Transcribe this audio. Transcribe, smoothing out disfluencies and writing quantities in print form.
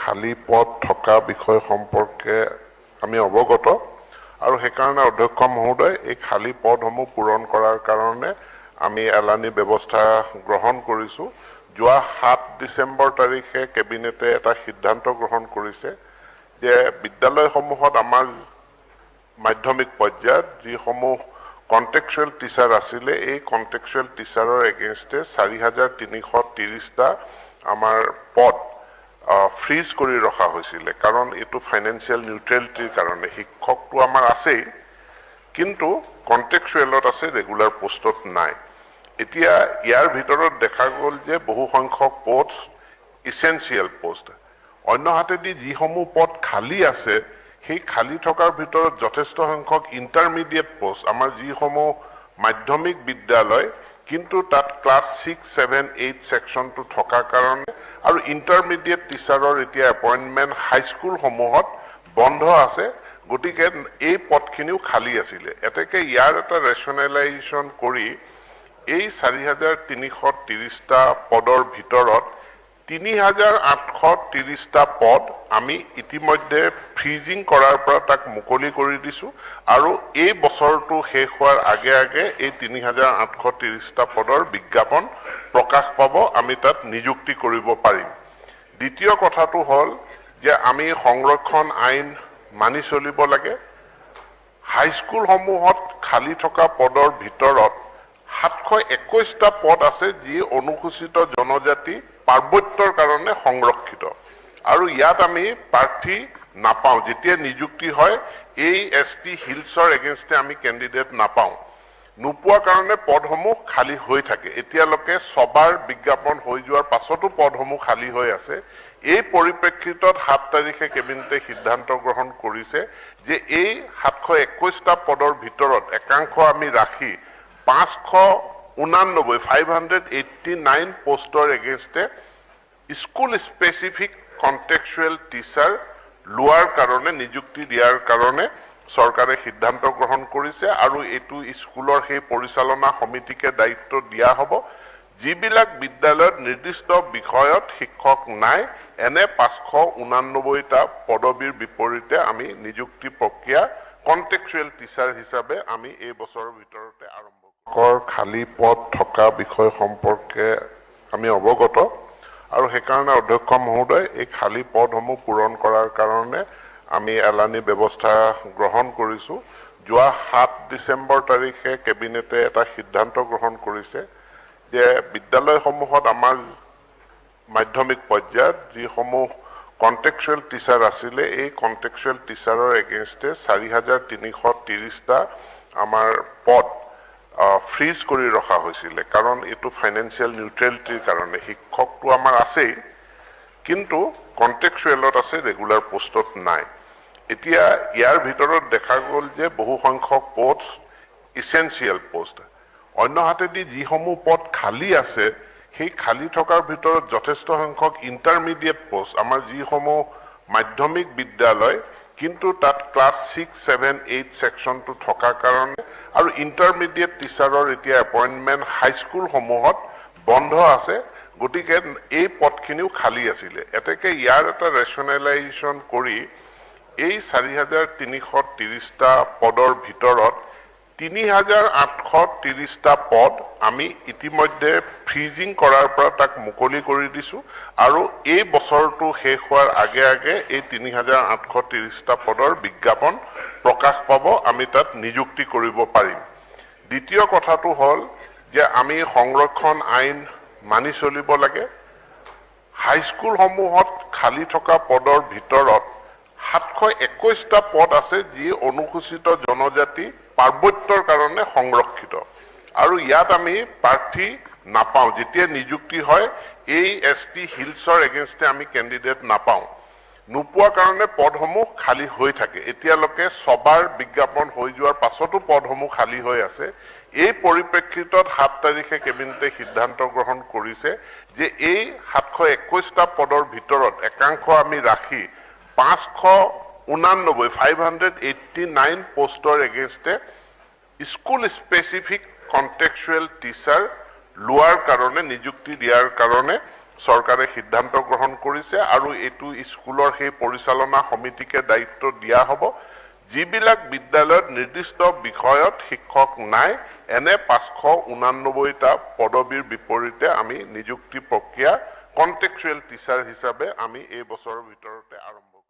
খালী পদ থকা বিষয় সম্পৰ্কে আমি অৱগত আৰু সেইকাৰণে অধ্যক্ষ মহোদয় এই খালী পদসমূহ পূৰণ কৰাৰ কাৰণে আমি এলানি ব্যৱস্থা গ্ৰহণ কৰিছো। যোৱা 7 ডিসেম্বৰ তাৰিখে কেবিনেটে এটা সিদ্ধান্ত গ্ৰহণ কৰিছে যে বিদ্যালয়সমূহত আমাৰ মাধ্যমিক পৰ্যায়ত যিসমূহ কন্টেক্সুৱেল টিচাৰ আছিলে এই কন্টেক্সুৱেল টিচাৰৰ এগেইনষ্টে 4330টা আমাৰ পদ ফ্ৰিজ কৰি ৰখা হৈছিলে কাৰণ এটো ফাইনান্সিয়াল নিউট্ৰেলিটিৰ কাৰণে শিক্ষকটো আমাৰ আছেই কিন্তু কন্টেক্সুৱেলত আছে ৰেগুলাৰ পোষ্টত নাই। এতিয়া ইয়াৰ ভিতৰত দেখা গ'ল যে বহু সংখ্যক পোষ্ট ইসেনশিয়াল পোষ্ট অন্যহাতেদি যিসমূহ পদ খালী আছে সেই খালী থকাৰ ভিতৰত যথেষ্ট সংখ্যক ইন্টাৰমিডিয়েট পোষ্ট আমাৰ যিসমূহ মাধ্যমিক বিদ্যালয় কিন্তু তাত ক্লাস 6, 7, 8 সেকশনটো থকা কাৰণে আৰু ইন্টাৰমিডিয়েট টিচাৰৰ এতিয়া এপইন্টমেন্ট হাইস্কুল সমূহত বন্ধ আছে গতিকে এই পদখিনিও খালী আছিল। এতেকে ইয়াৰ এটা ৰেশনালাইজেশন কৰি এই 4330টা পদৰ ভিতৰত 3830টা পদ আমি ইতিমধ্যে ফ্ৰিজিং কৰাৰ পৰা তাক মুকলি কৰি দিছো আৰু এই বছৰটো শেষ হোৱাৰ আগে আগে এই 3830টা পদৰ বিজ্ঞাপন প্ৰকাশ পাব আমি তাত নিযুক্তি কৰিব পাৰিম। দ্বিতীয় কথাটো হল যে আমি সংৰক্ষণ আইন মানি চলিব লাগে। হাইস্কুল সমূহত খালী থকা পদৰ ভিতৰত 721টা পদ আছে যি অনুসূচিত জনজাতি পাৰ্বত্যৰ কাৰণে সংৰক্ষিত আৰু ইয়াত আমি প্ৰাৰ্থী নাপাও যেতিয়া নিযুক্তি হয় এই এসটি হিলছৰ এগেইনষ্টে আমি ক্যান্ডিডেট নাপাও নোপোৱা কাৰণে পদসমূহ খালী হৈ থাকে। এতিয়ালৈকে সবাৰ বিজ্ঞাপন হৈ যোৱাৰ পাছতো পদসমূহ খালী হৈ আছে। এই পৰিপ্ৰেক্ষিতত 7 তাৰিখে কেবিনেটে সিদ্ধান্ত গ্ৰহণ কৰিছে যে এই 721টা পদৰ ভিতৰত একাংশ আমি ৰাখি 589 পোষ্টৰ এগেইনষ্টে স্কুল স্পেসিফিক কন্টেক্সুৱেল টিচাৰ লোৱাৰ কাৰণে নিযুক্তি দিয়াৰ কাৰণে চৰকাৰে সিদ্ধান্ত গ্ৰহণ কৰিছে আৰু এটো স্কুলৰ সেই পৰিচালনা সমিতিকে দায়িত্ব দিয়া হ'ব। যিবিলাক বিদ্যালয়ত নিৰ্দিষ্ট বিষয়ত শিক্ষক নাই এনে 589টা পদবীৰ বিপৰীতে আমি নিযুক্তি প্ৰক্ৰিয়া কন্টেক্সুৱেল টিচাৰ হিচাপে আমি এই বছৰৰ ভিতৰতে আৰম্ভ খালী পদ থকা বিষয় সম্পৰ্কে আমি অৱগত আৰু সেইকাৰণে অধ্যক্ষ মহোদয় এই খালী পদসমূহ পূৰণ কৰাৰ কাৰণে আমি এলানি ব্যৱস্থা গ্ৰহণ কৰিছো। যোৱা 7 ডিসেম্বৰ তাৰিখে কেবিনেটে এটা সিদ্ধান্ত গ্ৰহণ কৰিছে যে বিদ্যালয়সমূহত আমাৰ মাধ্যমিক পৰ্যায়ত যিসমূহ কন্টেক্সুৱেল টিচাৰ আছিলে এই কন্টেক্সুৱেল টিচাৰৰ এগেইনষ্টে 4330টা আমাৰ পদ ফ্ৰিজ কৰি ৰখা হৈছিলে কাৰণ এটো ফাইনান্সিয়াল নিউট্ৰেলিটিৰ কাৰণে শিক্ষকটো আমাৰ আছেই কিন্তু কন্টেক্সুৱেলত আছে ৰেগুলাৰ পোষ্টত নাই। এতিয়া ইয়াৰ ভিতৰত দেখা গ'ল যে বহু সংখ্যক পোষ্ট ইসেনশিয়াল পোষ্ট অন্যহাতেদি যিসমূহ পদ খালী আছে সেই খালী থকাৰ ভিতৰত যথেষ্ট সংখ্যক ইন্টাৰমিডিয়েট পোষ্ট আমাৰ যিসমূহ মাধ্যমিক বিদ্যালয় কিন্তু তাত ক্লাস 6, 7, 8 সেকশনটো থকা কাৰণে আৰু ইন্টাৰমিডিয়েট টিচাৰৰ এতিয়া এপইন্টমেন্ট হাইস্কুল সমূহত বন্ধ আছে গতিকে এই পদখিনিও খালী আছিল। এতেকে ইয়াৰ এটা ৰেশনালাইজেশন কৰি এই 4330টা পদৰ ভিতৰত 3830টা পদ আমি ইতিমধ্যে ফ্ৰিজিং কৰাৰ পৰা তাক মুকলি কৰি দিছো আৰু এই বছৰটো শেষ হোৱাৰ আগে আগে এই 3830টা পদৰ বিজ্ঞাপন প্ৰকাশ পাব আমি তাত নিযুক্তি কৰিব পাৰিম। দ্বিতীয় কথাটো হল যে আমি সংৰক্ষণ আইন মানি চলিব লাগে। হাইস্কুল সমূহত খালী থকা পদৰ ভিতৰত 721টা পদ আছে যি অনুসূচিত জনজাতি পাৰ্বত্যৰ কাৰণে সংৰক্ষিত আৰু ইয়াত আমি প্ৰাৰ্থী নাপাও যেতিয়া নিযুক্তি হয় এই এসটি হিলছৰ এগেইনষ্টে আমি ক্যান্ডিডেট নাপাও নোপোৱা কাৰণে পদসমূহ খালী হৈ থাকে। এতিয়ালৈকে সবাৰ বিজ্ঞাপন হৈ যোৱাৰ পাছতো পদসমূহ খালী হৈ আছে। এই পৰিপ্ৰেক্ষিতত 7 তাৰিখে কেবিনেটে সিদ্ধান্ত গ্ৰহণ কৰিছে যে এই 721টা পদৰ ভিতৰত একাংশ আমি ৰাখি 589 পোষ্টৰ এগেইনষ্টে স্কুল স্পেসিফিক কন্টেক্সুৱেল টিচাৰ লোৱাৰ কাৰণে নিযুক্তি দিয়াৰ কাৰণে চৰকাৰে সিদ্ধান্ত গ্ৰহণ কৰিছে আৰু এইটো স্কুলৰ সেই পৰিচালনা সমিতিকে দায়িত্ব দিয়া হ'ব যিবিলাক বিদ্যালয়ত নিৰ্দিষ্ট বিষয়ত শিক্ষক নাই এনে 589টা পদবীৰ বিপৰীতে আমি নিযুক্তি প্ৰক্ৰিয়া কন্টেক্সুৱেল টিচাৰ হিচাপে আমি এই বছৰৰ ভিতৰতে আৰম্ভ